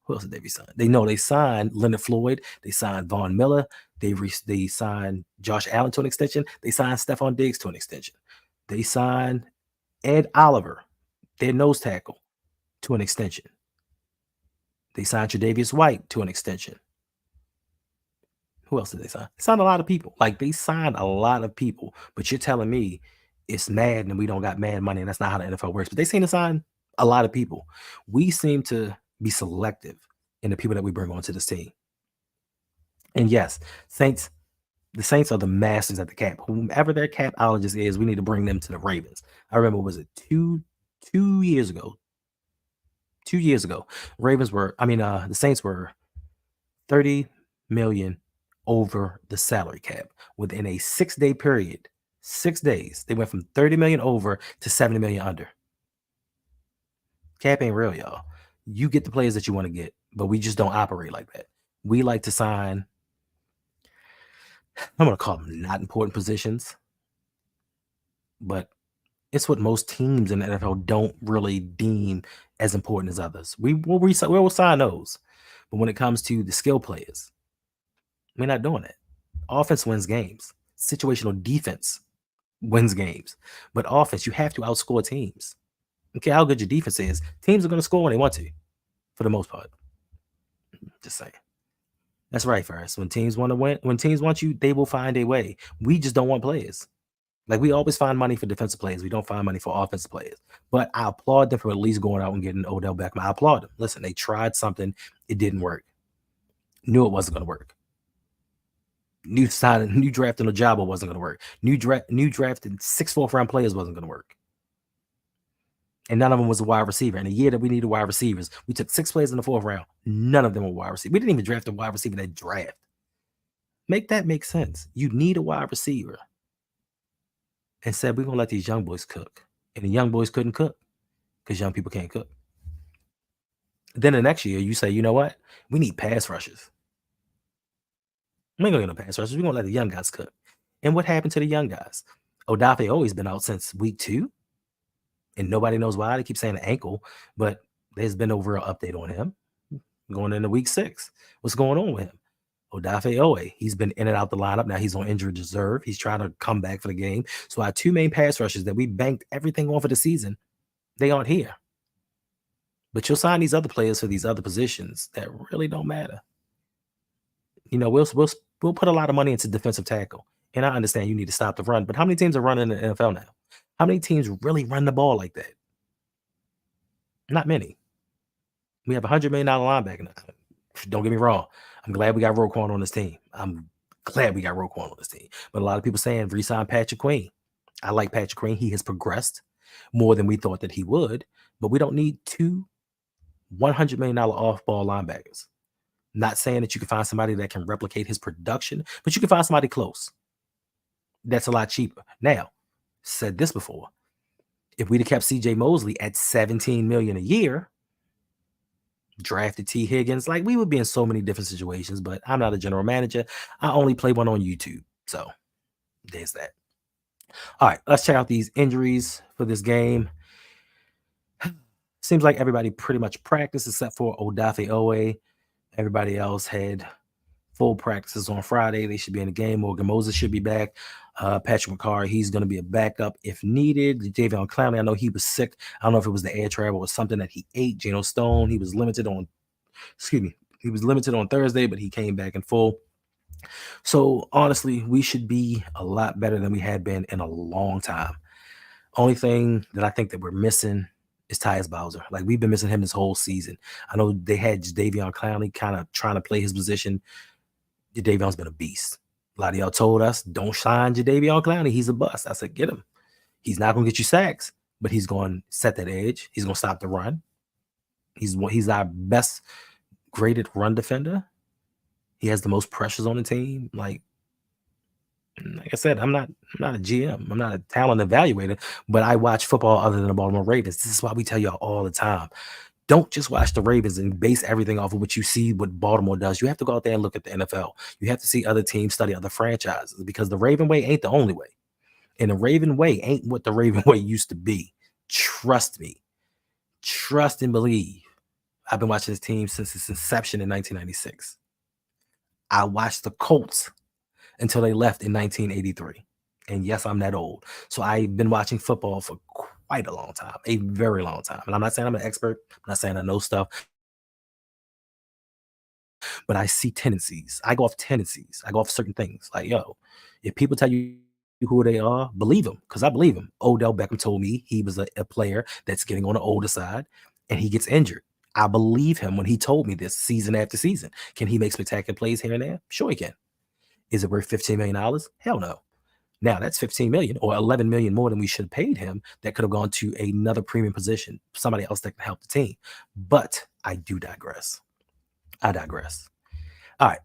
who else did they resign? They signed Leonard Floyd. They signed Von Miller. They signed Josh Allen to an extension. They signed Stephon Diggs to an extension. They signed Ed Oliver, their nose tackle, to an extension. They signed Tre'Davious White to an extension. Who else did they sign? They signed a lot of people. Like, they signed a lot of people. But you're telling me it's mad and we don't got mad money, and that's not how the NFL works. But they seem to sign a lot of people. We seem to be selective in the people that we bring onto this team. And yes, the Saints are the masters at the cap. Whomever their capologist is, we need to bring them to the Ravens. I remember, was it two years ago? 2 years ago, the Saints were 30 million over the salary cap within a 6-day period. 6 days, they went from 30 million over to 70 million under. Cap ain't real, y'all. You get the players that you want to get, but we just don't operate like that. We like to sign I'm going to call them not important positions, but it's what most teams in the NFL don't really deem as important as others. We'll sign those. But when it comes to the skill players, we're not doing it. Offense wins games. Situational defense wins games. But offense, you have to outscore teams. Okay, how good your defense is. Teams are going to score when they want to, for the most part. Just saying. That's right, Ferris. When teams want to win, when teams want you, they will find a way. We just don't want players. Like, we always find money for defensive players. We don't find money for offensive players. But I applaud them for at least going out and getting Odell Beckham. I applaud them. Listen, they tried something. It didn't work. Knew it wasn't going to work. New drafting Ojabo wasn't going to work. New drafted 6 4th-round players wasn't going to work. And none of them was a wide receiver. In a year that we needed wide receivers, we took 6 players in the 4th round. None of them were wide receivers. We didn't even draft a wide receiver in that draft. Make that make sense. You need a wide receiver. And said, we're going to let these young boys cook. And the young boys couldn't cook because young people can't cook. Then the next year, you say, you know what? We need pass rushers. We ain't going to get no pass rushers. We're going to let the young guys cook. And what happened to the young guys? Odafe always been out since week 2. And nobody knows why. They keep saying the ankle, but there's been no real update on him going into week 6. What's going on with him? Odafe Owe, he's been in and out the lineup. Now he's on injured reserve. He's trying to come back for the game. So our 2 main pass rushers that we banked everything on for the season, they aren't here. But you'll sign these other players for these other positions that really don't matter. You know, we'll put a lot of money into defensive tackle. And I understand you need to stop the run, but how many teams are running in the NFL now? How many teams really run the ball like that? Not many. We have $100 million linebacker now. Don't get me wrong. I'm glad we got Roquan on this team. But a lot of people saying re-sign Patrick Queen. I like Patrick Queen. He has progressed more than we thought that he would. But we don't need 2 $100 million off-ball linebackers. Not saying that you can find somebody that can replicate his production, but you can find somebody close. That's a lot cheaper. Now, said this before. If we'd have kept CJ Mosley at $17 million a year, drafted T. Higgins, like, we would be in so many different situations, but I'm not a general manager. I only play one on YouTube. So there's that. All right, let's check out these injuries for this game. Seems like everybody pretty much practiced except for Odafe Owe. Everybody else had full practices on Friday. They should be in the game. Morgan Moses should be back. Patrick McCarr, he's going to be a backup if needed. Jadeveon Clowney, I know he was sick. I don't know if it was the air travel or something that he ate. Geno Stone, he was limited on Thursday, but he came back in full. So honestly, we should be a lot better than we had been in a long time. Only thing that I think that we're missing is Tyus Bowser. Like, we've been missing him this whole season. I know they had Jadeveon Clowney kind of trying to play his position. Jadeveon's been a beast. A lot of y'all told us, don't sign Jadeveon Clowney. He's a bust. I said, get him. He's not going to get you sacks, but he's going to set that edge. He's going to stop the run. He's our best graded run defender. He has the most pressures on the team. Like I said, I'm not a GM. I'm not a talent evaluator, but I watch football other than the Baltimore Ravens. This is why we tell y'all all the time. Don't just watch the Ravens and base everything off of what you see what Baltimore does. You have to go out there and look at the NFL. You have to see other teams, study other franchises, because the Raven way ain't the only way. And the Raven way ain't what the Raven way used to be. Trust me. Trust and believe. I've been watching this team since its inception in 1996. I watched the Colts until they left in 1983. And yes, I'm that old. So I've been watching football for quite a long time, a very long time. And I'm not saying I'm an expert. I'm not saying I know stuff. But I see tendencies. I go off tendencies. I go off certain things. Like, yo, if people tell you who they are, believe them, because I believe them. Odell Beckham told me he was a player that's getting on the older side, and he gets injured. I believe him when he told me this season after season. Can he make spectacular plays here and there? Sure he can. Is it worth $15 million? Hell no. Now that's $15 million or $11 million more than we should have paid him. That could have gone to another premium position, somebody else that can help the team. But I do digress. All right,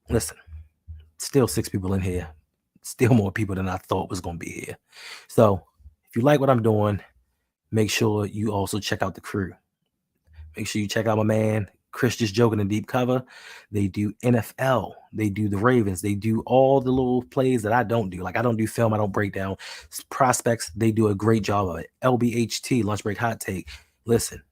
listen, still 6 people in here, still more people than I thought was going to be here. So if you like what I'm doing, make sure you also check out the crew. Make sure you check out my man, Chris Just Joking in Deep Cover. They do NFL. They do the Ravens. They do all the little plays that I don't do. Like I don't do film. I don't break down prospects. They do a great job of it. LBHT, Lunch Break Hot Take. Listen,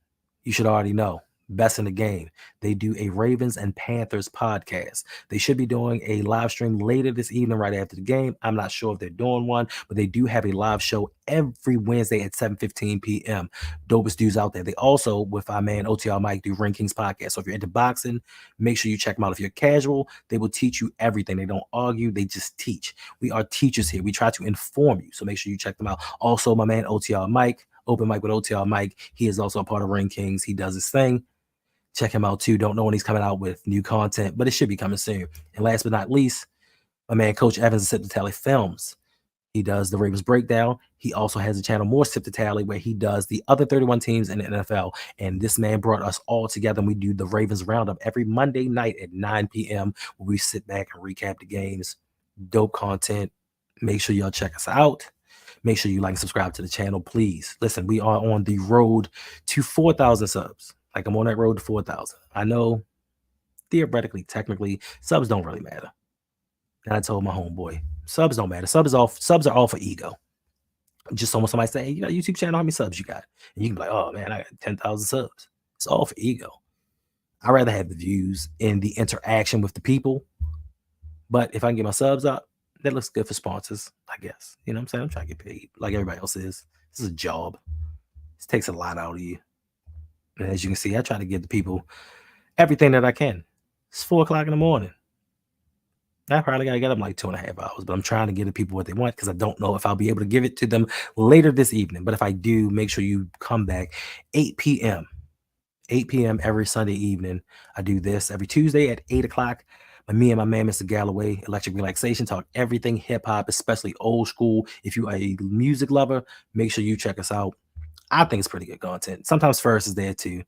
you should already know. Best in the game. They do a Ravens and Panthers podcast. They should be doing a live stream later this evening, right after the game. I'm not sure if they're doing one, but they do have a live show every Wednesday at 7:15 p.m. Dopest dudes out there. They also, with our man OTR Mike, do Ring Kings podcast. So if you're into boxing, make sure you check them out. If you're casual, they will teach you everything. They don't argue, they just teach. We are teachers here. We try to inform you. So make sure you check them out. Also, my man OTR Mike, Open Mic with OTR Mike. He is also a part of Ring Kings. He does his thing. Check him out too. Don't know when he's coming out with new content, but it should be coming soon. And last but not least, my man Coach Evans of Sip to Tally Films. He does the Ravens breakdown. He also has a channel, More Sip to Tally, where he does the other 31 teams in the NFL. And this man brought us all together, and we do the Ravens roundup every Monday night at 9 p.m. where we sit back and recap the games. Dope content. Make sure y'all check us out. Make sure you like and subscribe to the channel, please. Listen, we are on the road to 4,000 subs. Like I'm on that road to 4,000. I know theoretically, technically, subs don't really matter. And I told my homeboy, subs don't matter. Subs are all for ego. Just almost somebody say, hey, you got a YouTube channel, how many subs you got? And you can be like, oh man, I got 10,000 subs. It's all for ego. I'd rather have the views and the interaction with the people. But if I can get my subs up, that looks good for sponsors, I guess. You know what I'm saying? I'm trying to get paid like everybody else is. This is a job. This takes a lot out of you. And as you can see, I try to give the people everything that I can. It's 4 o'clock in the morning. I probably got to get up like 2.5 hours, but I'm trying to give the people what they want because I don't know if I'll be able to give it to them later this evening. But if I do, make sure you come back 8 p.m. 8 p.m. every Sunday evening. I do this every Tuesday at 8 o'clock. Me and my man, Mr. Galloway, Electric Relaxation, talk everything hip-hop, especially old school. If you are a music lover, make sure you check us out. I think it's pretty good content. Sometimes Ferris is there too.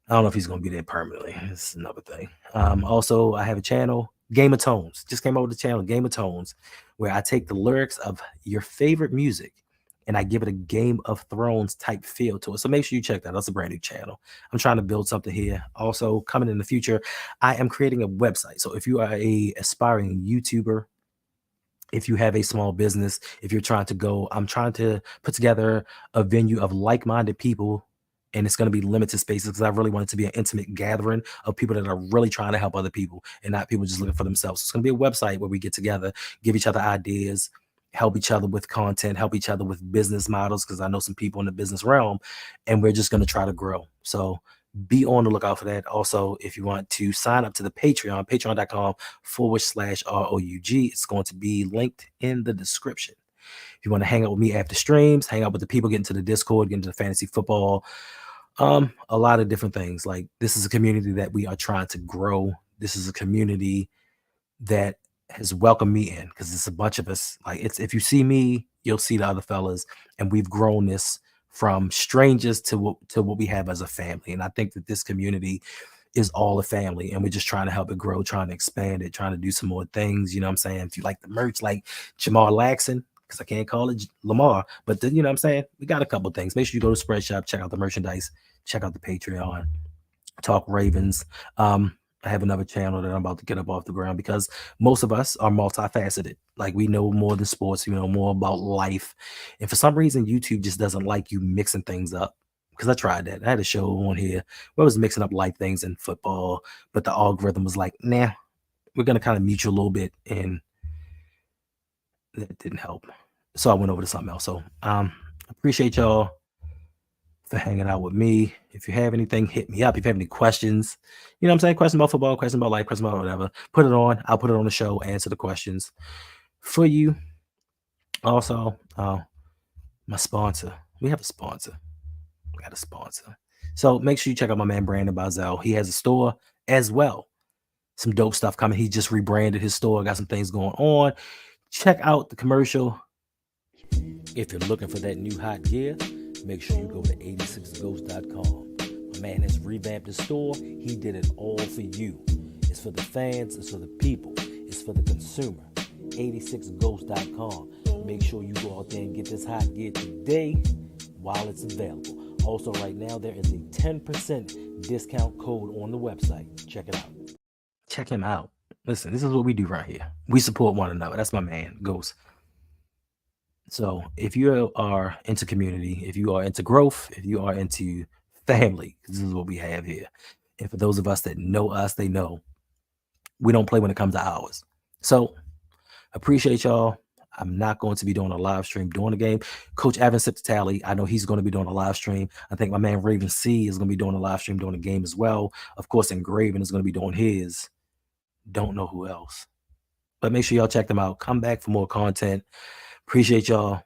I don't know if he's going to be there permanently. It's another thing. Also, I have a channel, Game of Tones. Just came out with the channel, Game of Tones, where I take the lyrics of your favorite music and I give it a Game of Thrones type feel to it. So make sure you check that. That's a brand new channel. I'm trying to build something here. Also, coming in the future, I am creating a website. So if you are a aspiring YouTuber, if you have a small business, if you're trying to go, I'm trying to put together a venue of like-minded people, and it's going to be limited spaces because I really want it to be an intimate gathering of people that are really trying to help other people and not people just looking for themselves. So it's going to be a website where we get together, give each other ideas, help each other with content, help each other with business models, because I know some people in the business realm, and we're just going to try to grow. So be on the lookout for that. Also, if you want to sign up to the Patreon, patreon.com/RouG, it's going to be linked in the description. If you want to hang out with me after streams, hang out with the people, get into the Discord, get into the fantasy football, a lot of different things. Like, this is a community that we are trying to grow. This is a community that has welcomed me in because it's a bunch of us. Like, it's, if you see me, you'll see the other fellas, and we've grown this from strangers to what we have as a family. And I think that this community is all a family, and we're just trying to help it grow, trying to expand it, trying to do some more things. You know what I'm saying? If you like the merch, like Jamar Laxon, because I can't call it Lamar, but then, you know what I'm saying? We got a couple things. Make sure you go to Spreadshop, check out the merchandise, check out the Patreon, Talk Ravens. I have another channel that I'm about to get up off the ground because most of us are multifaceted. Like, we know more than sports, we know more about life. And for some reason, YouTube just doesn't like you mixing things up. Because I tried that. I had a show on here where I was mixing up life things in football, but the algorithm was like, nah, we're going to kind of mute you a little bit. And that didn't help. So I went over to something else. So appreciate y'all for hanging out with me. If you have anything, hit me up. If you have any questions, you know what I'm saying? Questions about football, questions about life, questions about whatever. Put it on. I'll put it on the show, answer the questions for you. Also, my sponsor. We have a sponsor. We got a sponsor. So make sure you check out my man Brandon Bazel. He has a store as well. Some dope stuff coming. He just rebranded his store. Got some things going on. Check out the commercial. If you're looking for that new hot gear, make sure you go to 86ghost.com. My man has revamped the store. He did it all for you. It's for the fans. It's for the people. It's for the consumer. 86ghost.com. Make sure you go out there and get this hot gear today while it's available. Also, right now, there is a 10% discount code on the website. Check it out. Check him out. Listen, this is what we do right here. We support one another. That's my man, Ghost. So if you are into community, if you are into growth, if you are into family, this is what we have here. And for those of us that know us, they know we don't play when it comes to ours. So appreciate y'all. I'm not going to be doing a live stream during the game. Coach Evans Tally, I know he's going to be doing a live stream. I think my man Raven C is going to be doing a live stream during the game as well. Of course, Engraven is going to be doing his. Don't know who else. But make sure y'all check them out. Come back for more content. Appreciate y'all.